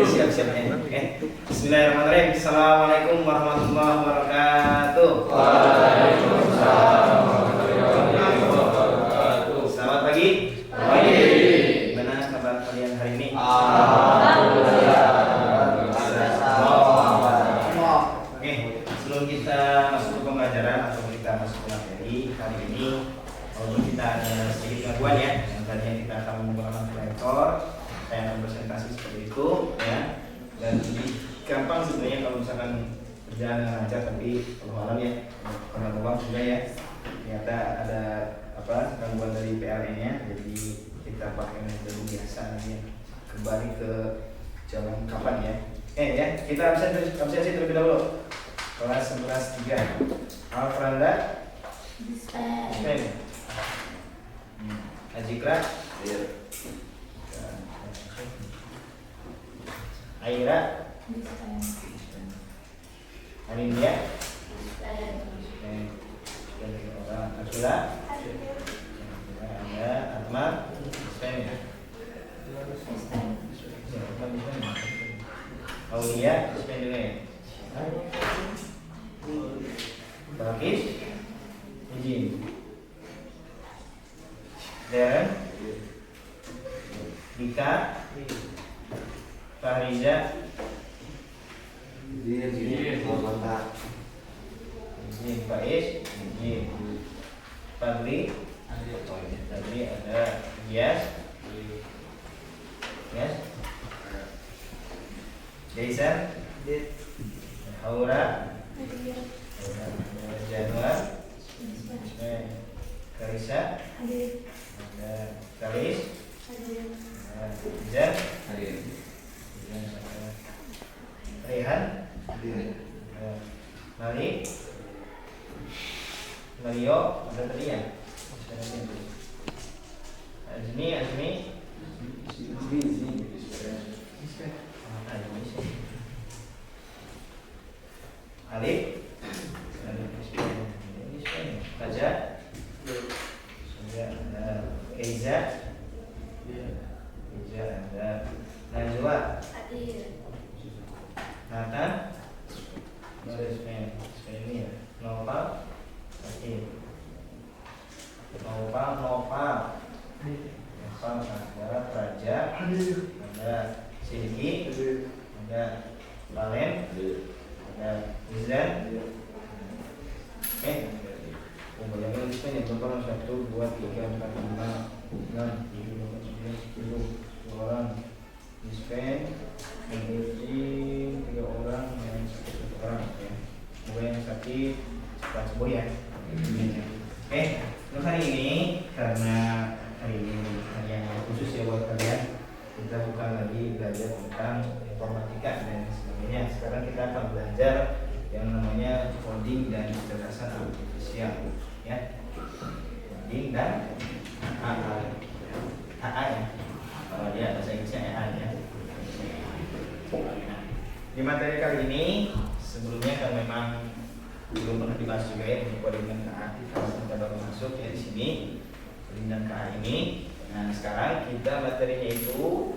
Siap-siap ya. Oke. Bismillahirrahmanirrahim. Assalamualaikum warahmatullahi wabarakatuh. Waalaikumsalam warahmatullahi wabarakatuh. Selamat pagi. Pagi. Gimana kabar kalian hari ini? Alhamdulillah. Oke, sebelum kita masuk ke pembelajaran atau kita masuk ke materi kali ini, walaupun kita ada sedikit gangguan ya, yang tadinya kita akan menggunakan proyektor, saya akan presentasi seperti itu ya, dan lebih gampang sebenarnya kalau misalkan berjalan dengan lancar, tapi kalau malam ya karena ruang juga ya, ternyata ada gangguan dari PLN-nya, jadi kita pakai metode biasa ya, kembali ke jalan kapan ya. Ya, kita absensi terlebih dahulu. Kelas 11-3. Alfranda Dispen. Ajikra Aira Anindia Asula ada Atma Dispen ya. Aulia Dispen juga ya. Bakis izin. Darren Dika Fahriza izin. Faiz izin. Fadli ada Gias Jason Aura Januar Karisa ada Kalis Izan Rehan Mario ada tadi ya. Azmi Alif Fajar ada Eiza ada Najwa Nathan ini ya Nopal ada Praja ada Sidiki ada Valen ada Izan. Bayangin di sini contohnya 1, 2, 3, 4, 5, 6, 7, 8, 9, 10 orang di Spain, Indonesia 3 orang yang 1 orang ya. Semoga yang sakit cepat sembuh ya. Untuk hari ini karena hari ini hari yang khusus ya buat kalian, kita bukan lagi belajar tentang informatika dan sebagainya. Sekarang kita akan belajar yang namanya coding dan kecerdasan artifisial ya. Coding dan AI ya. Kalau dia bahasa Inggrisnya AI ya. Nah, di materi kali ini sebelumnya kan memang belum pernah dibahas juga ya untuk coding dan AI. Kalau kita baru masuk ya di sini coding dan AI ini. Nah, sekarang kita materinya itu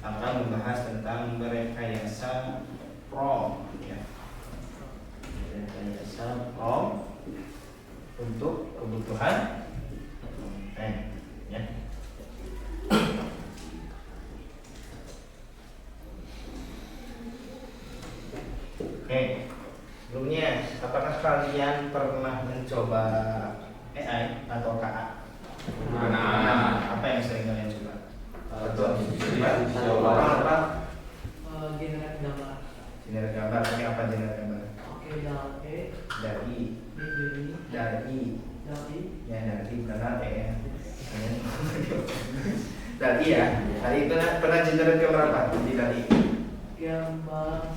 akan membahas tentang merekayasa prompt ya. Merekayasa prompt untuk kebutuhan konten ya. Oke, sebelumnya apakah kalian pernah mencoba AI atau KA? Apa yang sering kalian coba? Coba apa? Generate gambar. Generate gambar, ini apa generate gambar? Oke, dari Ya dari bukan ya. Dari ya, hari itu pernah generate gambar apa? Di dari gambar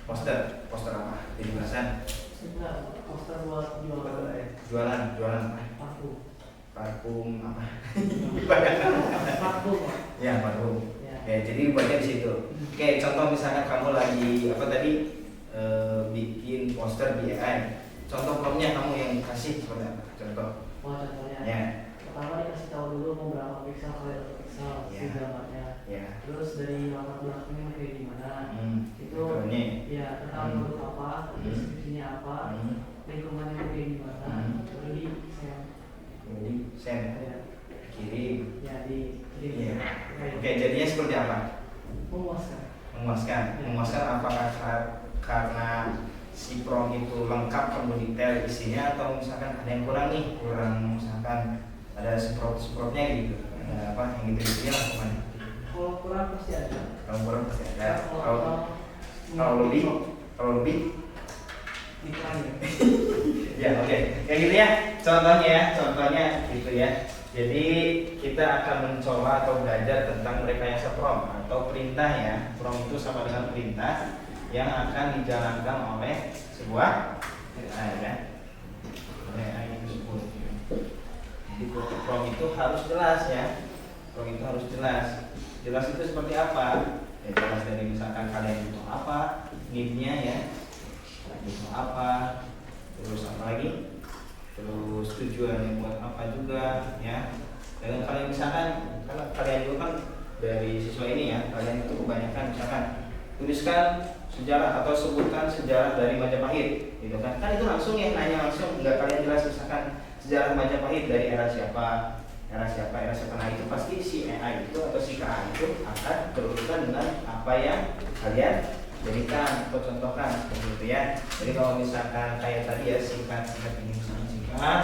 poster apa? Di jelasan. Poster buat Jualan parfum apa? Parfum. Ya parfum. Ya. Ya jadi buatnya di situ. Oke, contoh misalnya kamu lagi apa tadi bikin poster di AI. Contoh promptnya kamu yang kasih seperti apa? Contoh. Contohnya. Ya. Pertama dikasih tahu dulu mau berapa pixel kali berapa pixel. misal Ya. si gambarnya. Ya. Terus dari latar belakangnya kayak gimana? Itu Backgroundnya. ya tentang menurut apa, deskripsinya apa, lingkungannya kayak gimana. Baru di share. Jadi send Ya, kirim. ya di Iya. kayak Oke, jadinya seperti apa? memuaskan. Memuaskan. Memuaskan apakah karena si prom itu lengkap penuh detail isinya atau misalkan ada yang kurang nih, kurang misalkan ada semprotnya gitu, ada apa yang gitu ya lakukan. Kalau kurang pasti ada. Kalau kurang pasti ada. Kalau Kalau lebih ditanya. ya oke kayak gitu ya contohnya gitu ya. Jadi kita akan mencoba atau belajar tentang rekayasa prom atau perintah ya. Prom itu sama dengan perintah yang akan dijalankan oleh sebuah AI ya. Oleh AI tersebut. Jadi prom itu harus jelas ya. Prom itu harus jelas. Jelas itu seperti apa? Ya jelas dari misalkan kalian butuh apa, need-nya ya. Butuh apa, terus apa lagi? Terus tujuannya buat apa juga ya. Dan kalian misalkan kalau kalian dulu kan dari siswa ini ya, kalian itu kebanyakan misalkan tuliskan sejarah atau sebutkan sejarah dari Majapahit gitu kan. Kan itu langsung ya, nanya langsung, nggak kalian jelas misalkan sejarah Majapahit dari era siapa. Nah itu pasti si AI itu atau si KA itu akan berurusan dengan apa yang kalian berikan atau contohkan begitu ya. Jadi kalau misalkan kayak tadi ya singkat ini misalnya singkat,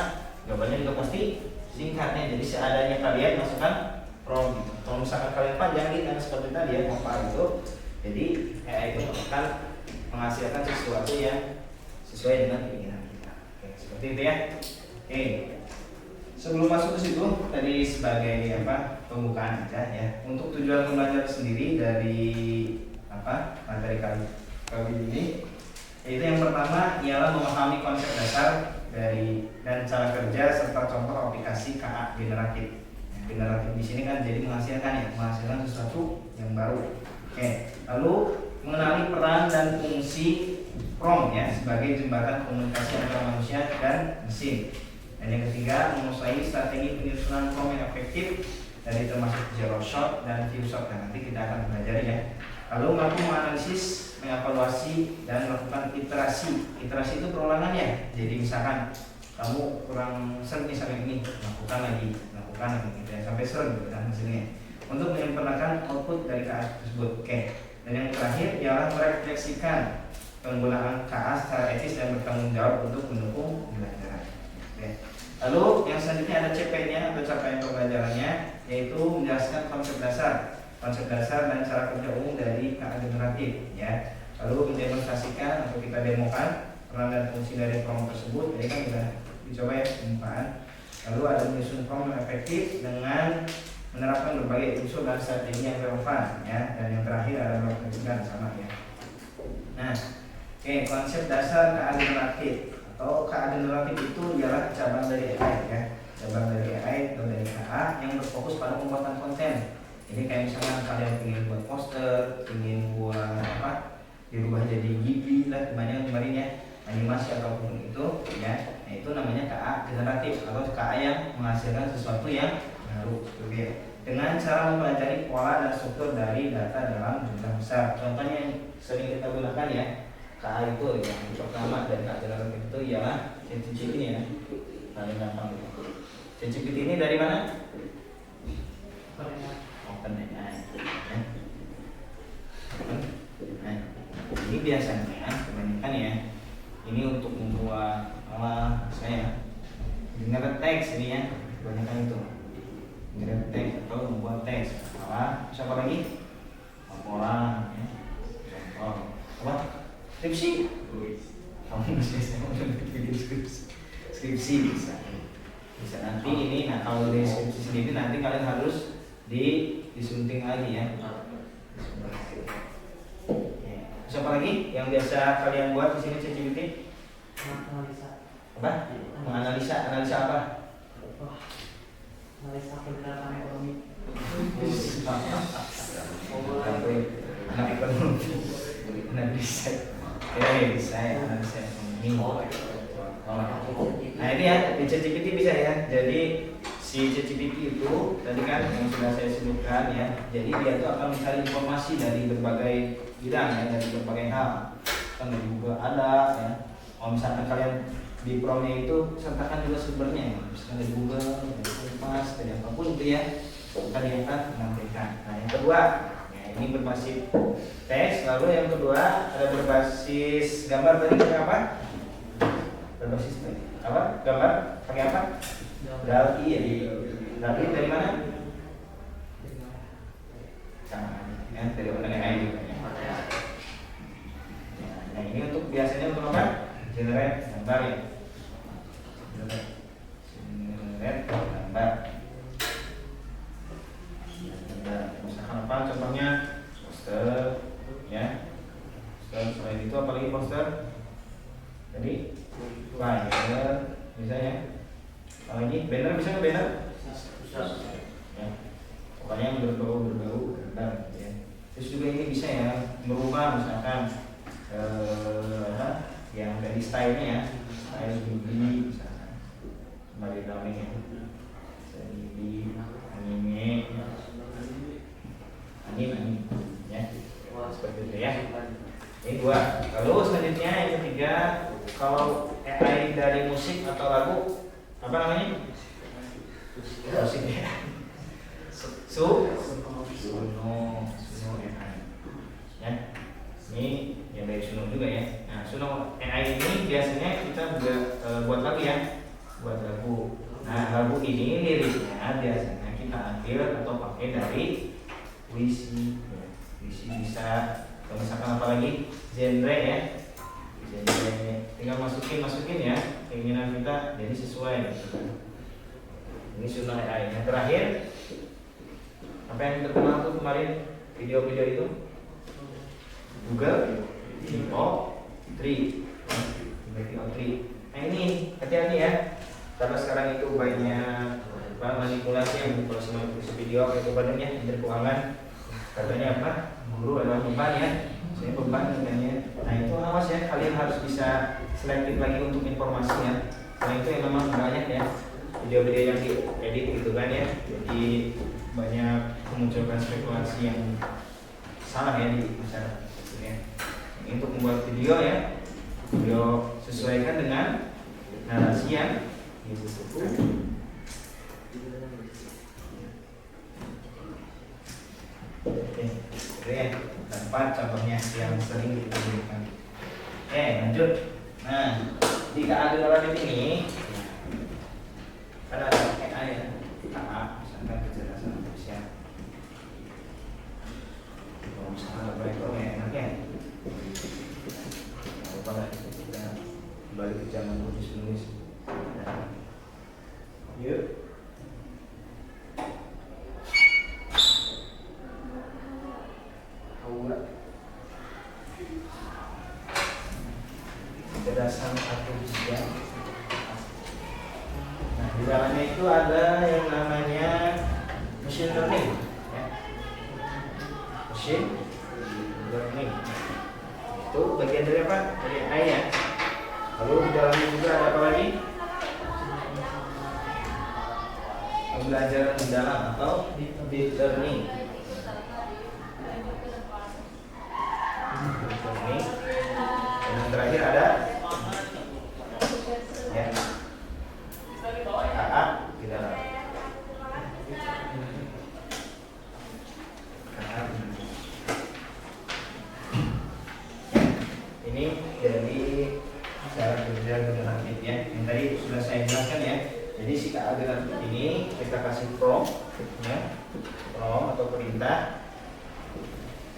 jawabannya juga pasti singkatnya. Jadi seadanya kalian masukkan prompt gitu. Kalau misalkan kalian panjangin kan seperti tadi ya apa itu, jadi AI itu akan menghasilkan sesuatu yang sesuai dengan keinginan kita. Oke, seperti itu ya. Oke. Sebelum masuk ke situ tadi sebagai apa pembukaan aja ya. Untuk tujuan pembelajaran sendiri dari apa materi kali ini, yaitu yang pertama ialah memahami konsep dasar dari dan cara kerja serta contoh aplikasi KA generatif. Generatif di sini kan jadi menghasilkan sesuatu yang baru. Oke, lalu mengenali peran dan fungsi prom ya sebagai jembatan komunikasi antara manusia dan mesin. Dan yang ketiga, menguasai strategi penyusunan prom yang efektif dari termasuk zero shot dan few shot. Nah, nanti kita akan belajar ya. Lalu mampu menganalisis, mengevaluasi dan melakukan iterasi. Iterasi itu perulangan ya. Jadi misalkan kamu kurang sering misalnya ini, lakukan lagi gitu ya sampai sering gitu kan hasilnya. Untuk menyempurnakan output dari KA tersebut. Oke. Dan yang terakhir ialah merefleksikan penggunaan KA secara etis dan bertanggung jawab untuk mendukung pembelajaran. Oke. Lalu yang selanjutnya ada CP-nya atau capaian pembelajarannya, yaitu menjelaskan konsep dasar dan cara kerja umum dari KA generatif ya. Lalu mendemonstrasikan atau kita demokan peran dan fungsi dari prom tersebut. Jadi kan kita dicoba ya pembukaan. Lalu ada menyusun prom yang efektif dengan menerapkan berbagai unsur dan strategi yang relevan ya. Dan yang terakhir ada melakukan sama ya. Nah, oke, konsep dasar KA generatif atau KA generatif itu ialah cabang dari AI ya. Cabang dari AI atau dari KA yang berfokus pada pembuatan konten. Jadi kayak misalnya kalian ingin buat poster, ingin buat apa, dirubah jadi GIF lah kemarin ya, animasi ataupun itu ya. Nah, itu namanya KA generatif atau KA yang menghasilkan sesuatu yang baru gitu ya. Dengan cara mempelajari pola dan struktur dari data dalam jumlah besar. Contohnya yang sering kita gunakan ya, KA itu yang pertama dari KA generatif itu ialah ChatGPT ini ya, paling gampang gitu. ChatGPT ini dari mana? OpenAI. Nah, ini biasanya kebanyakan ya, ini untuk membuat saya generate teks ini ya, kebanyakan itu generate teks atau membuat teks. Siapa lagi? Laporan ya. Contoh apa? Skripsi. Kamu bisa bikin skripsi bisa nanti ini. Nah kalau dari skripsi sendiri nanti kalian harus disunting lagi ya. Siapa lagi yang biasa kalian buat di sini ChatGPT? Analisa. Apa? Menganalisa apa? Analisa pergerakan ekonomi. Anak ekonomi, analisa. Oke, saya analisa ekonomi. Nah ini ya di ChatGPT bisa ya. Jadi si ChatGPT itu tadi kan yang sudah saya sebutkan ya. Jadi dia itu akan mencari informasi dari berbagai bidang ya, dari berbagai hal. Kan dari Google ada ya. Kalau misalkan kalian di promnya itu sertakan juga sumbernya ya. Misalkan dari Google, dari Kompas, dari apapun itu ya. Akan dia akan menampilkan. Nah yang kedua, ya, ini berbasis teks. Lalu yang kedua ada berbasis gambar. Tadi pakai apa? Berbasis apa? Gambar pakai apa? Dalki ya. Dalki dari mana? Ya, dari OpenAI juga ya. Nah ini untuk biasanya untuk apa? Generate gambar ya. Generate gambar. Misalkan apa? Contohnya poster, ya. Poster selain itu apalagi poster? Jadi flyer, misalnya. Apalagi banner, bisa nggak banner? Ya. Pokoknya yang berbau gambar ya. Terus juga ini bisa ya merubah misalkan yang dari stylenya ya, style BB misalkan kembali drawing ya, style BB, anime ya, seperti itu ya. Ini dua. Lalu selanjutnya yang ketiga, kalau AI dari musik atau lagu apa namanya? Musik ya. Suno AI ya. Ini yang dari Suno juga ya. Nah, Suno AI ini biasanya kita buat lagu ya, buat lagu. Nah, lagu ini liriknya biasanya kita ambil atau pakai dari puisi. Ya. Puisi bisa, kalau misalkan apalagi genre ya, genre tinggal masukin ya keinginan kita, jadi sesuai. Ini Suno AI. Yang terakhir, apa yang terkenal tuh kemarin video-video itu? Google VO3. Nah ini hati-hati ya, karena sekarang itu banyak manipulasi yang manipulasi video itu badannya Menteri Keuangan katanya apa? Guru adalah beban ya, saya beban katanya. Nah itu awas ya, kalian harus bisa selektif lagi untuk informasinya. Nah itu yang memang banyak ya video-video yang diedit gitu kan ya, jadi banyak memunculkan spekulasi yang salah ya di masyarakat ya. Ini untuk membuat video ya, video sesuaikan dengan narasi yang dibutuhkan. Oke, itu ya empat contohnya yang sering digunakan. Oke, lanjut. Nah, jika ada dalam ini ada AI ya, misalkan kecerdasan artifisial. Kalau misalkan proyektor ya enak ya. Apa lah, kita kembali ke zaman nulis. Yuk. Kecerdasan artifisial. Nah, di dalamnya itu ada yang namanya machine learning, ya. Machine learning itu bagian dari apa? Dari AI ya. Lalu di dalamnya juga ada apa lagi? Pembelajaran mendalam atau deep learning. Dan yang terakhir ada ya, AA di dalam. Ini dari cara kerja grafik ya, yang tadi sudah saya jelaskan ya. Jadi si KA grafik ini kita kasih prompt ya, prompt atau perintah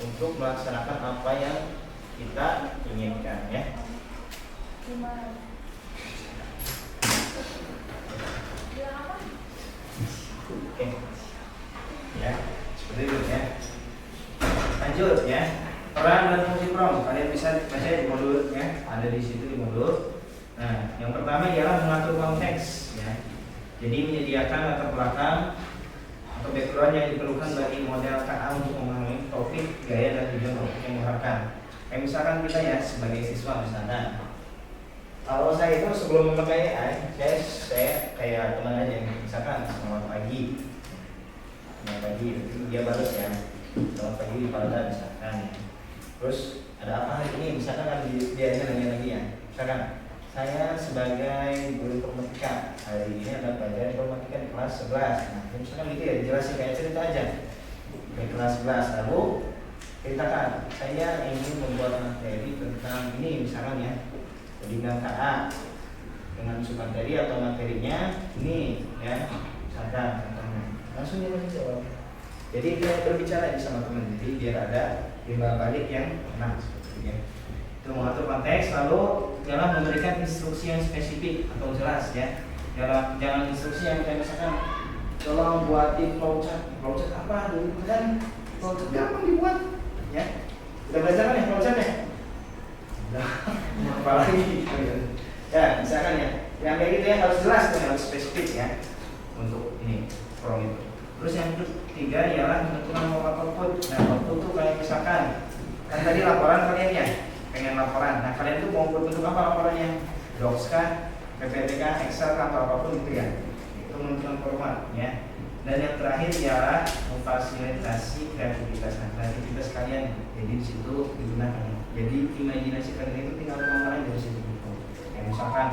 untuk melaksanakan apa yang kita inginkan ya. Oke. Ya, seperti itu ya. Lanjut ya. Peran dan fungsi prompt kalian bisa baca di modul ya, ada di situ di modul. Nah, yang pertama ialah mengatur konteks ya. Jadi menyediakan latar belakang atau background yang diperlukan bagi model KA untuk memahami topik, gaya dan tujuan topik yang diharapkan. Kayak misalkan kita ya sebagai siswa misalnya Kalau saya itu sebelum memakai AI, saya kayak teman aja, misalkan selamat pagi, itu dia balas ya, selamat pagi pada misalkan. Terus ada apa hari ini? Misalkan kan dia nanya lagi ya, misalkan saya sebagai guru informatika hari ini ada pelajaran informatika di kelas 11. Nah, misalkan gitu ya, dijelasin kayak cerita aja di kelas 11. Lalu ceritakan saya ingin membuat materi tentang ini misalkan ya. Jadi dengan KA dengan materi atau materinya ini ya, misalkan contohnya langsung dia menjawab. Jadi dia berbicara sama teman, jadi biar ada timbal balik yang enak seperti itu. Itu mengatur konteks, lalu jangan memberikan instruksi yang spesifik atau jelas ya. Jangan instruksi yang kayak misalkan tolong buatin flowchart apa dulu kan flowchart gampang dibuat ya. Udah belajar kan ya flowchart ya? Apalagi ya misalkan ya yang kayak gitu ya harus jelas tuh, harus spesifik ya untuk ini from itu. Terus yang ketiga ialah menentukan output. Nah output tuh kayak misalkan kan tadi laporan kalian ya pengen laporan. Nah kalian tuh mau bentuk apa laporannya? Docs kah, PPT kah, Excel kah, atau apapun gitu ya. Itu menentukan format ya. Dan yang terakhir ialah memfasilitasi kreativitas. Nah kreativitas kalian jadi di situ digunakan. Jadi imajinasi kalian itu tinggal ngomong aja dari situ gitu. Kayak misalkan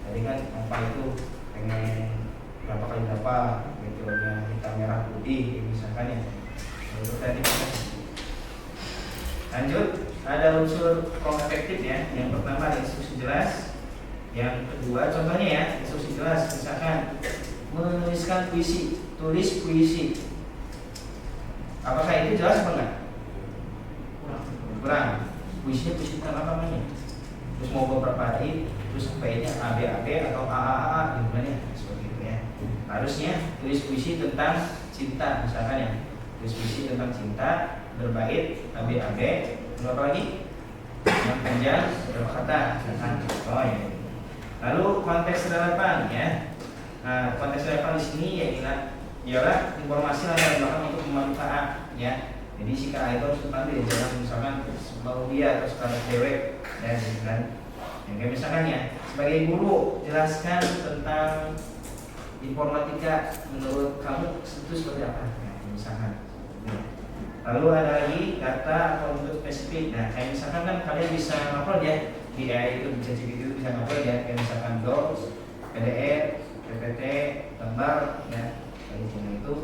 tadi kan apa itu pengen berapa kali berapa metodenya hitam merah putih misalkan ya. Itu tadi lanjut ada unsur efektif ya. Yang pertama ada instruksi jelas. Yang kedua contohnya ya instruksi jelas misalkan menuliskan puisi, tulis puisi. Apakah itu jelas apa enggak? Kurang. Puisinya puisi tentang apa namanya? Terus mau beberapa bait, terus baitnya ABAB atau AAA gimana ya? Seperti itu ya. Harusnya tulis puisi tentang cinta misalkan ya. Tulis puisi tentang cinta, berbait, ABAB, berapa lagi? Yang panjang, berapa kata? Oh ya. Lalu konteks relevan ya. Nah, konteks relevan di sini ialah informasi latar belakang untuk memanfaat ya. Jadi si KA itu harus dipanggil, jangan misalkan mau dia atau sekarang cewek dan kan. Yang misalkan ya sebagai guru jelaskan tentang informatika menurut kamu itu seperti apa? Ya, misalkan. Lalu ada lagi data atau bentuk spesifik. Nah, kayak misalkan kan kalian bisa upload ya di AI itu bisa jadi itu bisa upload ya, kayak misalkan docs, PDF, PPT, gambar ya, kayak itu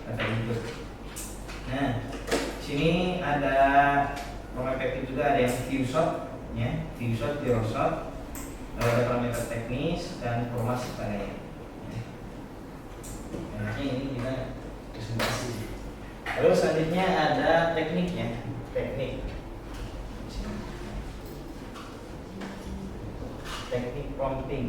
data bentuk. Nah, sini ada program efektif juga, ada yang viewshot ya, viewshot, shot, lalu ada parameter teknis dan formasi pada ya. Nah, ini kita presentasi. Lalu selanjutnya ada tekniknya, teknik prompting.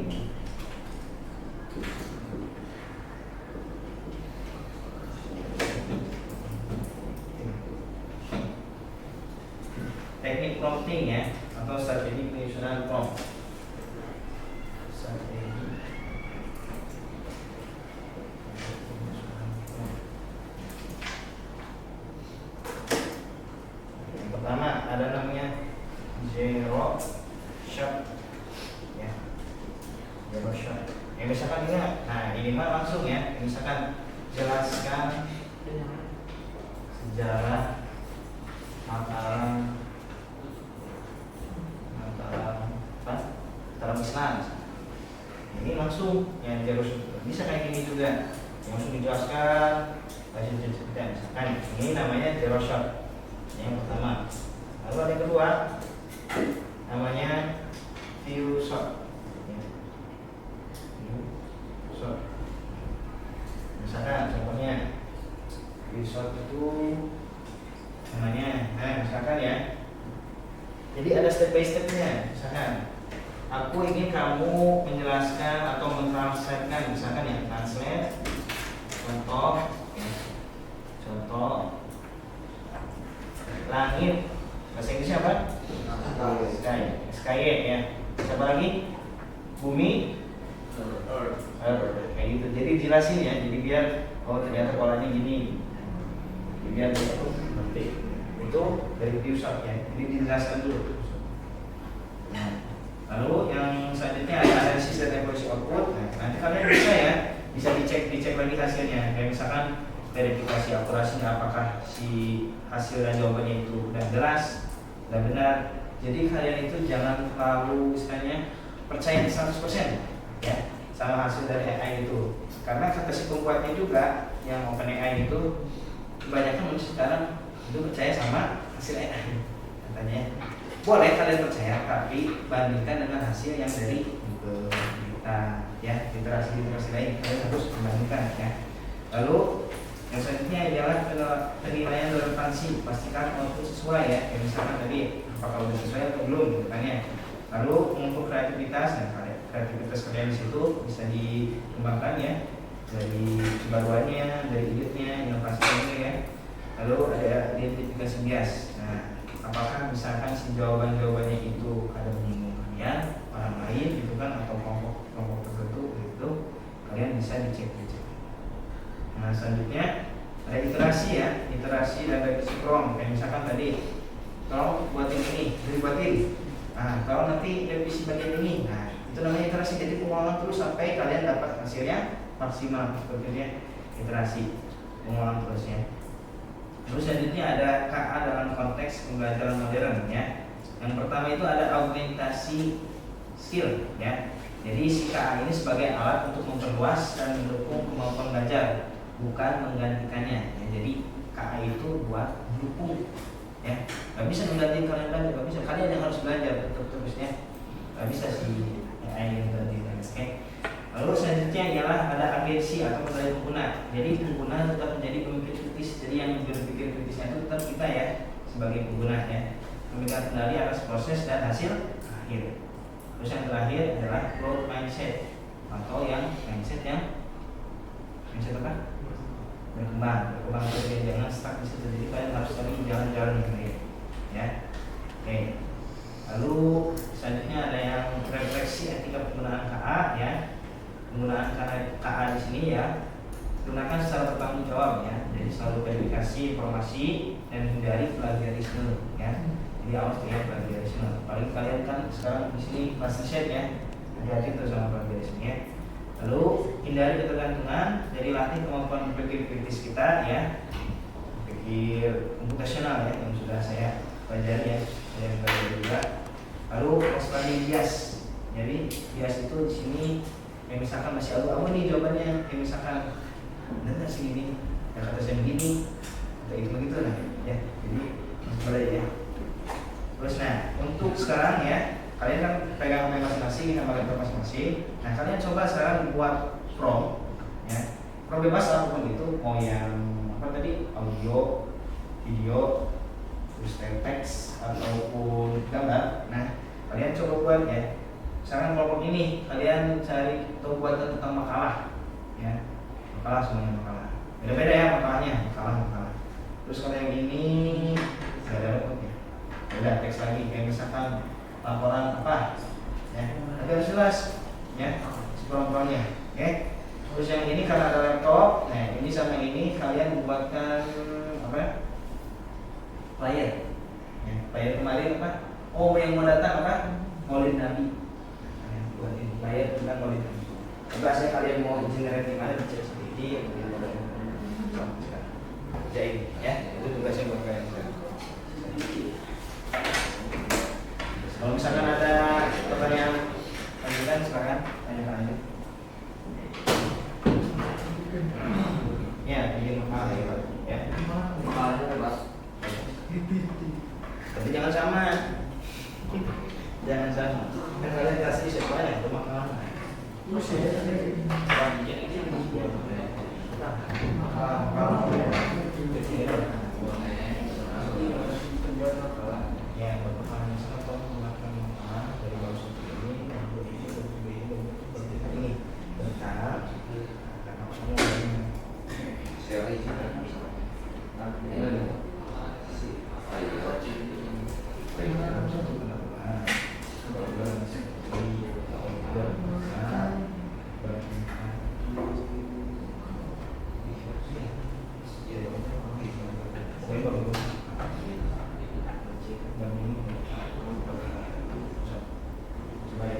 Teknik prompting ya, atau strategi penyusunan prompt. Yang pertama ada namanya zero shot ya, zero shot. Misalkan ini, nah ini mah langsung ya, misalkan jelaskan sejarah mataram Islam. Ini langsung yang zero shot bisa kayak gini juga, langsung dijelaskan hasil cerita. Misalkan ini namanya zero shot yang pertama. Lalu ada yang kedua namanya view shot. Misalkan contohnya view shot itu namanya, nah misalkan ya, jadi ada step by stepnya. Misalkan aku ingin kamu menjelaskan atau mentranslatekan, misalkan ya, translate contoh ya, contoh langit, bahasa Inggrisnya apa? Sky ya. Siapa lagi? Bumi, Earth. Kayak gitu. Jadi jelasin ya, jadi biar oh ternyata polanya gini, biar dia tuh ngerti. Itu dari view shot ya, jadi dijelaskan dulu. Nah, Lalu yang selanjutnya ada analisis dan evaluasi output. Nah, nanti kalian bisa dicek lagi hasilnya. Kayak misalkan verifikasi akurasinya, apakah si hasil dan jawabannya itu udah jelas, udah benar. Jadi kalian itu jangan terlalu istilahnya percaya 100% ya sama hasil dari AI itu. Karena kata si pembuatnya juga yang OpenAI itu kebanyakan manusia sekarang itu percaya sama hasil AI katanya. Boleh kalian percaya, tapi bandingkan dengan hasil yang dari Google, ya, literasi lain kalian harus membandingkan ya. Lalu yang selanjutnya adalah penilaian relevansi, pastikan output sesuai ya. Kayak misalkan tadi apakah sudah sesuai atau belum tanya. Lalu mengukur kreativitas, nah kreativitas kalian di situ bisa dikembangkan ya, dari kebaruannya, dari ide-nya, inovasinya ya. Lalu ada identifikasi bias. Nah, apakah misalkan si jawabannya itu ada menyinggung kalian, orang lain gitu kan, atau kelompok tertentu gitu, kalian bisa dicek. Nah, selanjutnya ada iterasi ya, iterasi dan revisi prompt. Kayak misalkan tadi, tolong buatin ini, dibuatin. Nah, kalau nanti revisi bagian ini, nah itu namanya iterasi. Jadi pengulangan terus sampai kalian dapat hasilnya maksimal. Sepertinya iterasi, pengulangan terusnya. Terus selanjutnya ada KA dalam konteks pembelajaran modern ya. Yang pertama itu ada augmentasi skill ya. Jadi si KA ini sebagai alat untuk memperluas dan mendukung kemampuan belajar, bukan menggantikannya ya. Jadi KA itu buat mendukung ya. Gak bisa menggantikan kalian belajar, gak bisa. Kalian yang harus belajar terusnya. Gak bisa si AI yang menggantikan. Oke. Lalu selanjutnya ialah ada agensi atau kendali pengguna. Jadi pengguna tetap menjadi pemimpin kritis. Jadi yang berpikir kritisnya itu tetap kita ya sebagai pengguna ya. Memegang kendali atas proses dan hasil akhir. Terus yang terakhir adalah growth mindset atau yang mindset apa? Berkembang terus ya, jangan stuck di situ. Jadi kalian harus cari jalan-jalan yang lain ya. Oke. Lalu selanjutnya ada yang refleksi etika penggunaan KA ya. Penggunaan KA di sini ya, gunakan secara bertanggung jawab ya. Jadi selalu verifikasi informasi dan hindari plagiarisme ya. Jadi awas ya plagiarisme. Apalagi kalian kan sekarang di sini kelas riset ya, hati-hati tuh sama plagiarisme ya. Lalu hindari ketergantungan, jadi latih kemampuan berpikir kritis kita ya, pikir komputasional ya yang sudah saya pelajari ya, saya belajar juga. Lalu waspadai bias, jadi bias itu di sini yang misalkan masih abu-abu nih jawabannya, yang misalkan benar sih ini, yang kata saya begini, atau itu begitu lah ya, jadi waspadai ya. Terus nah untuk sekarang ya, kalian kan pegang HP masing-masing, nama laptop masing-masing. Nah kalian coba sekarang buat prompt ya, prompt bebas apapun itu, mau yang apa tadi, audio, video, terus teks ataupun gambar. Nah kalian coba buat ya. Sekarang kelompok ini kalian cari atau buat tentang makalah ya, makalah semuanya makalah. Beda-beda ya makalahnya, makalah. Terus kalau yang ini saya ada laptop ya. Udah teks lagi kayak misalkan laporan apa ya, tapi harus jelas ya sekurang-kurangnya oke. Terus yang ini karena ada laptop, nah ini sama ini kalian buatkan apa, flyer ya. Flyer kemarin apa, oh yang mau datang apa, Maulid Nabi ya, buatin flyer tentang Maulid Nabi. Bebas ya kalian mau generate di mana, dicek sendiri jadi ya, itu tugasnya buat kalian. Kalau misalkan ada pertanyaan lanjutan silakan tanyakan aja. Ya, bikin makalah ya Pak. Ya. Makalahnya bebas. Tapi jangan sama. Jangan sama. Kan kalian kasih semuanya itu makalah. Ya, berpengalaman atau menggunakan makalah dari bawah seperti ini tentang supaya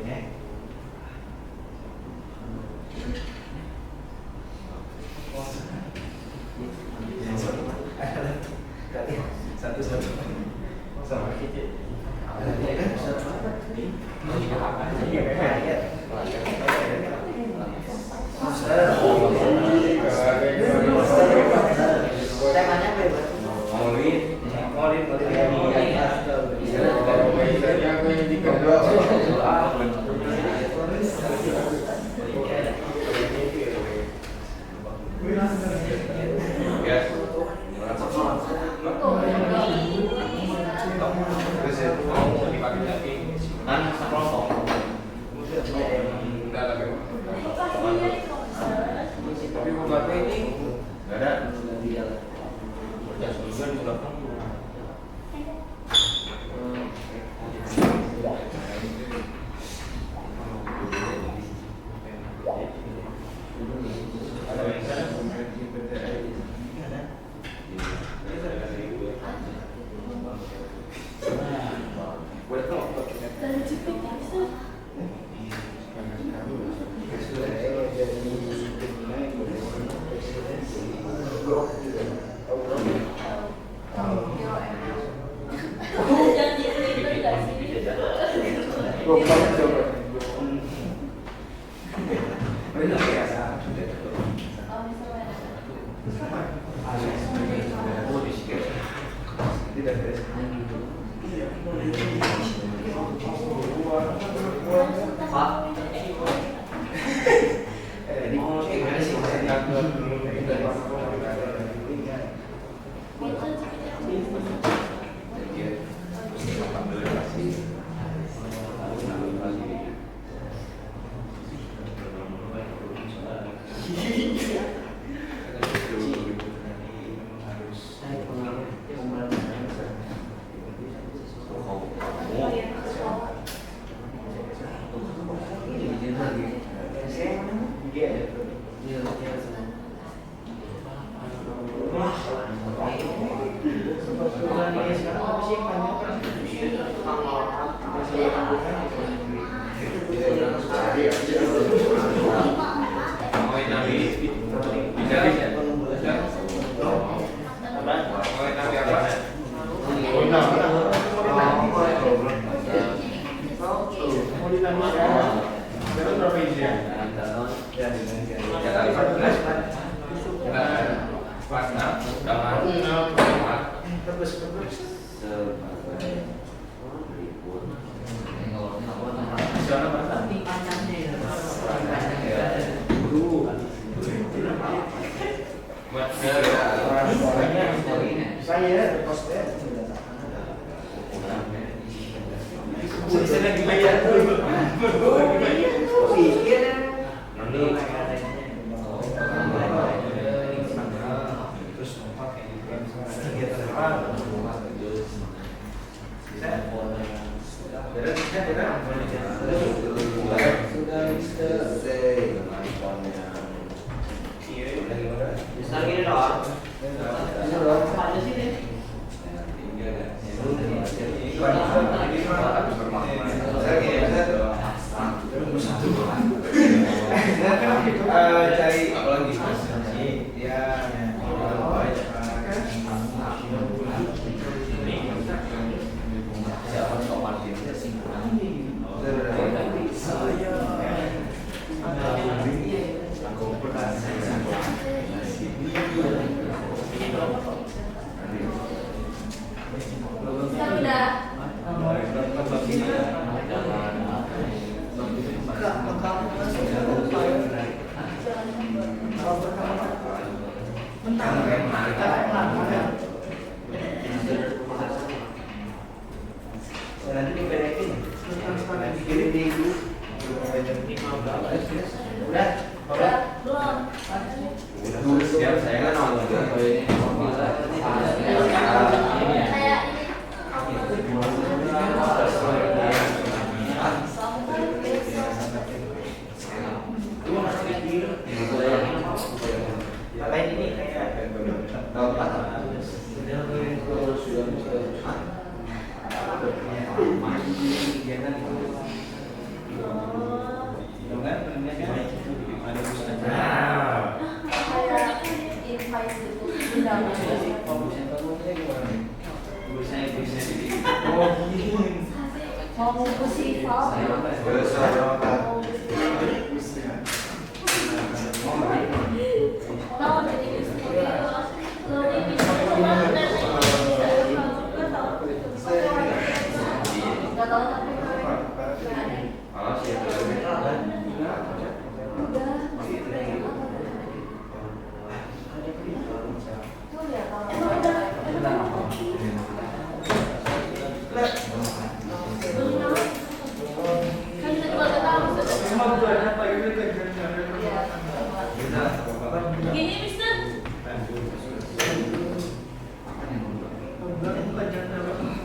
Satu sama kita. Temanya bebas. Cari apa lagi? Ya.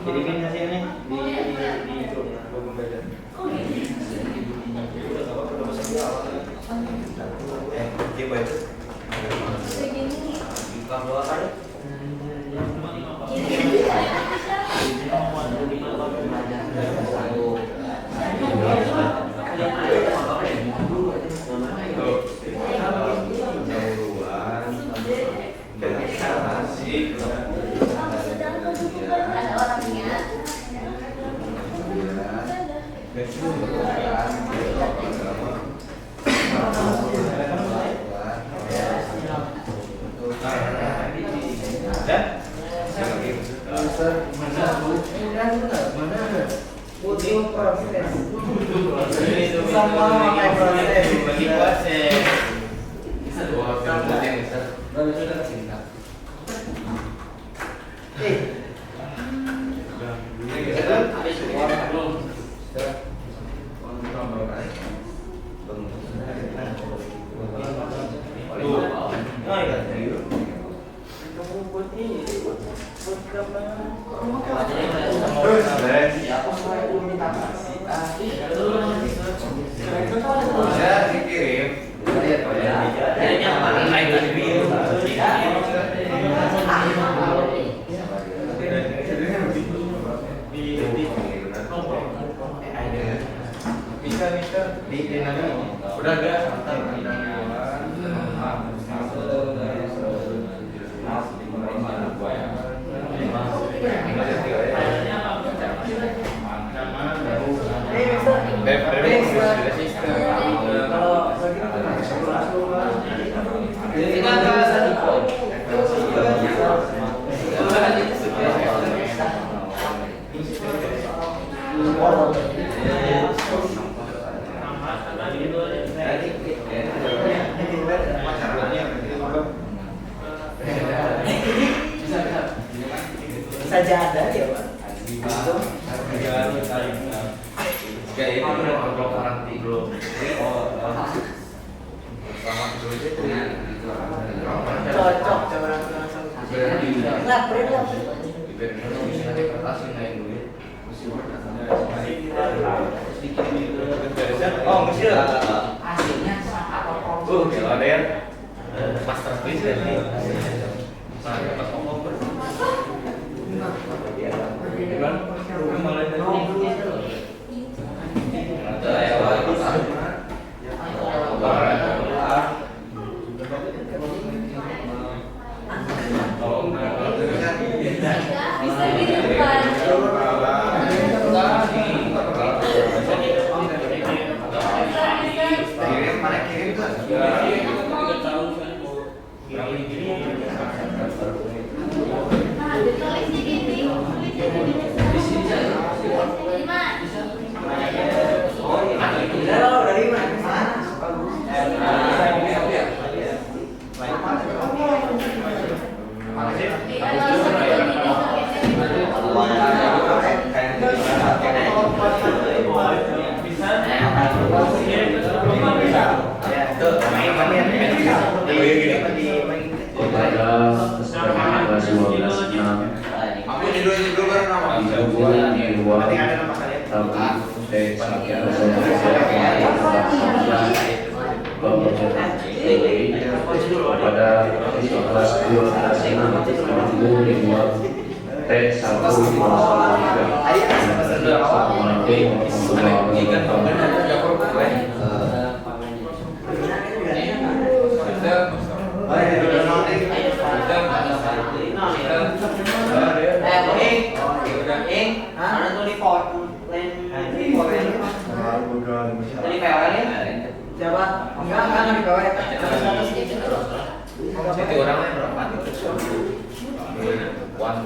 Kirimin hasilnya di grup pembelajaran. Coba itu. Udah enggak? Saja ada ya Pak. Kayak ini udah orang tidur. Cocok coba langsung. Lapre. Oh, mesin. Aslinya apa Kalau ada yang master quiz ini. Bisa di depan. Pada kelas 12 T Jadi orangnya berapa itu? One.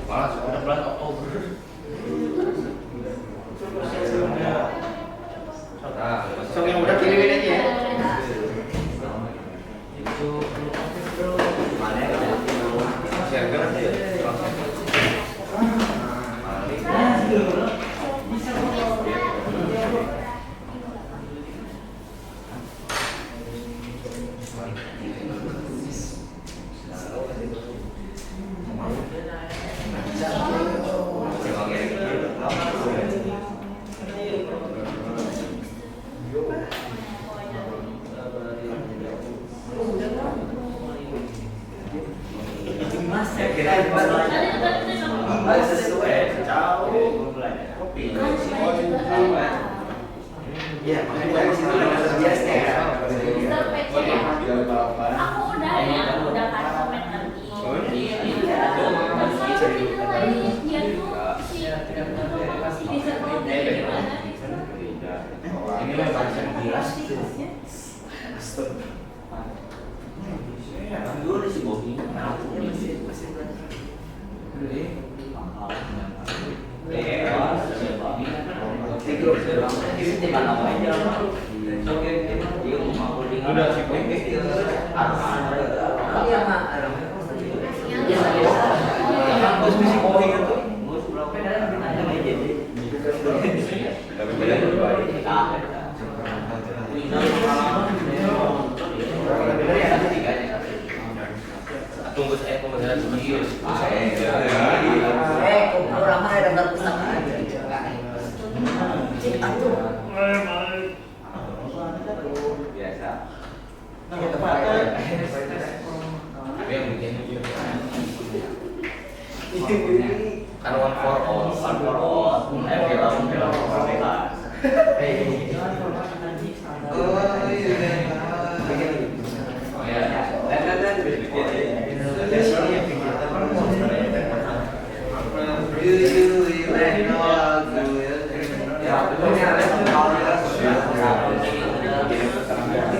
Malah sudah bulan Oktober. Sok yang udah kirimin aja ya. Ya, makanya dari situ udah biasa ya. Aku udah ya, aku udah kasih komen lagi. Dia tuh si bisa protein gimana? Ini memang jelas itu. Dulu si Bobby tunggu saya pembesaran serius. Orang mana ada daftar pustaka aja. Biasa. Kita pakai. Tapi yang bikin Itu kan one for all. Film bebas. Oh ya.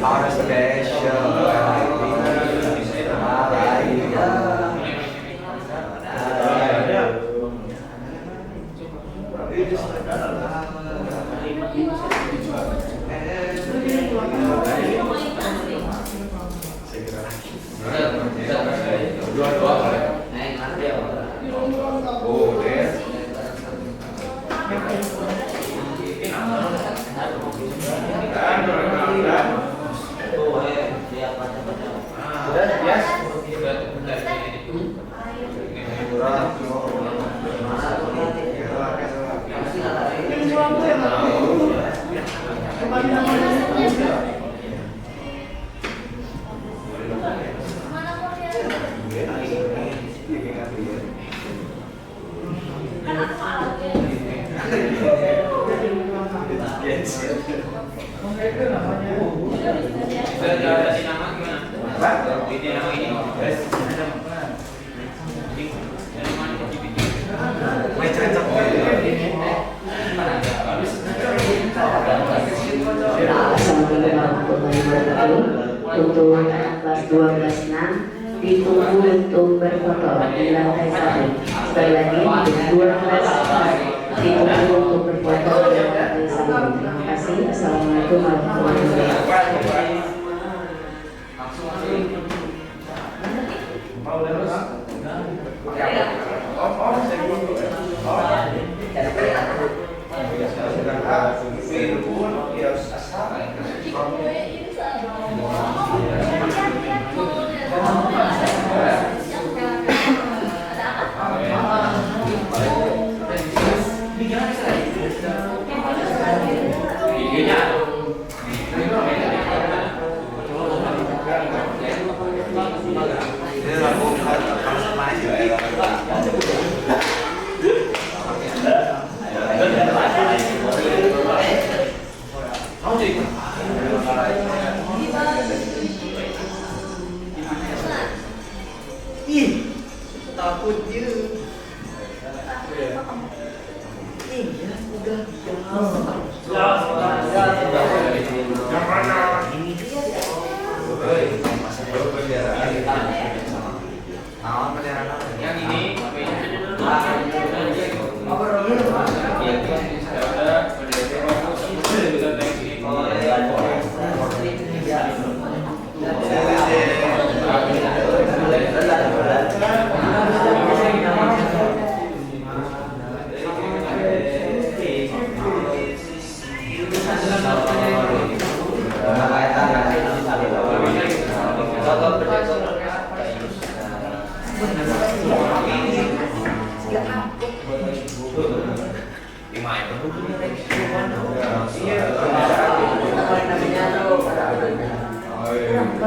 Our special Dua-dua boleh. Oh, deh. Untuk anak kelas 12 ditunggu untuk berfoto di lantai 1. Sekali lagi untuk 12 ditunggu untuk berfoto di lantai 1. Terima kasih. Assalamualaikum warahmatullahi wabarakatuh. Ini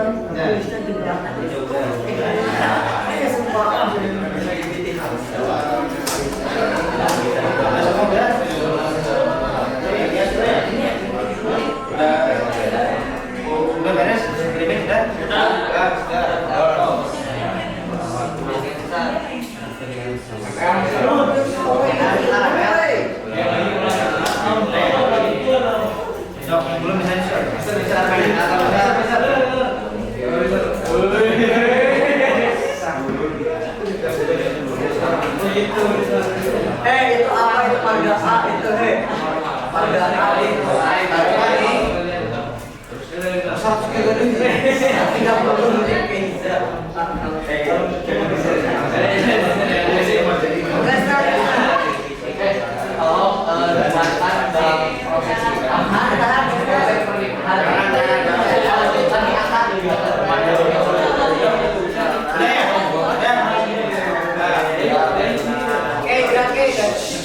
Bisa diberangkat. Sumpah. Udah beres? Kirimnya sudah? Belum bisa Itu apa itu marga A itu marga A itu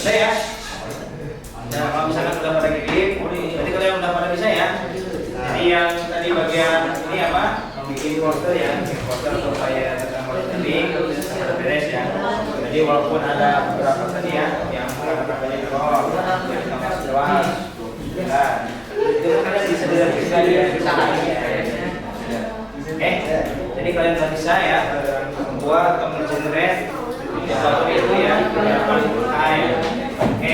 saya. Nah, kalau misalkan udah pada kirim, berarti kalian udah pada bisa ya. Jadi yang tadi bagian ini apa? Bikin poster ya, poster supaya tentang marketing sudah beres ya. Jadi walaupun ada beberapa tadi ya, yang kata-katanya error, yang tambah jelas, nah, itu kalian bisa direvisi ya, bisa Oke, jadi kalian udah bisa ya membuat atau mengenerate sesuatu itu ya, Oke,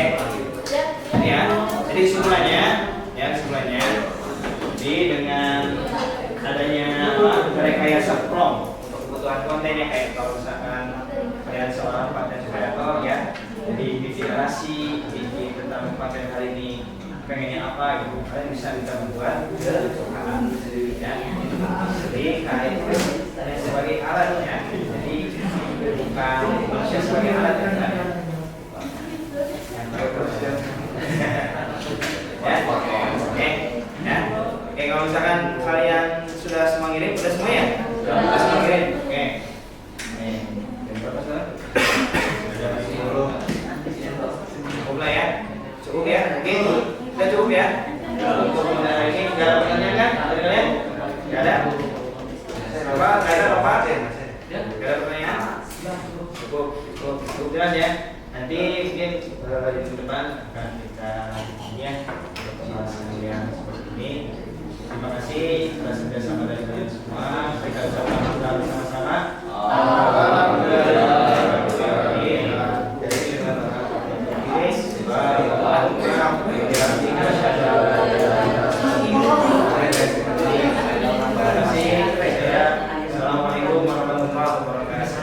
ini ya. Jadi kesimpulannya, jadi dengan adanya rekayasa prompt untuk kebutuhan kontennya kayak kalau misalkan kalian seorang content creator ya, jadi bikin narasi, bikin tentang konten kali ini pengennya apa gitu, kalian bisa membuat ya. Jadi kalian sebagai alat ya, jadi bukan manusia sebagai alat ya. Oke, kalau misalkan kalian sudah semua ngirim, sudah semua ya? Sudah semua ngirim, oke. Berapa sekarang? Cukup lah ya? Cukup ya? Oke, sudah cukup ya? Untuk ini nggak ada pertanyaan kan? Dari kalian? Nggak ada? Apa? Nggak ada apa? Nggak ada pertanyaan? Cukup jelas ya? Nanti mungkin di minggu depan akan kita ya yang seperti ini. Terima kasih atas kerjasama dari kalian semua. Kita ucapkan sama-sama. Assalamualaikum warahmatullahi wabarakatuh.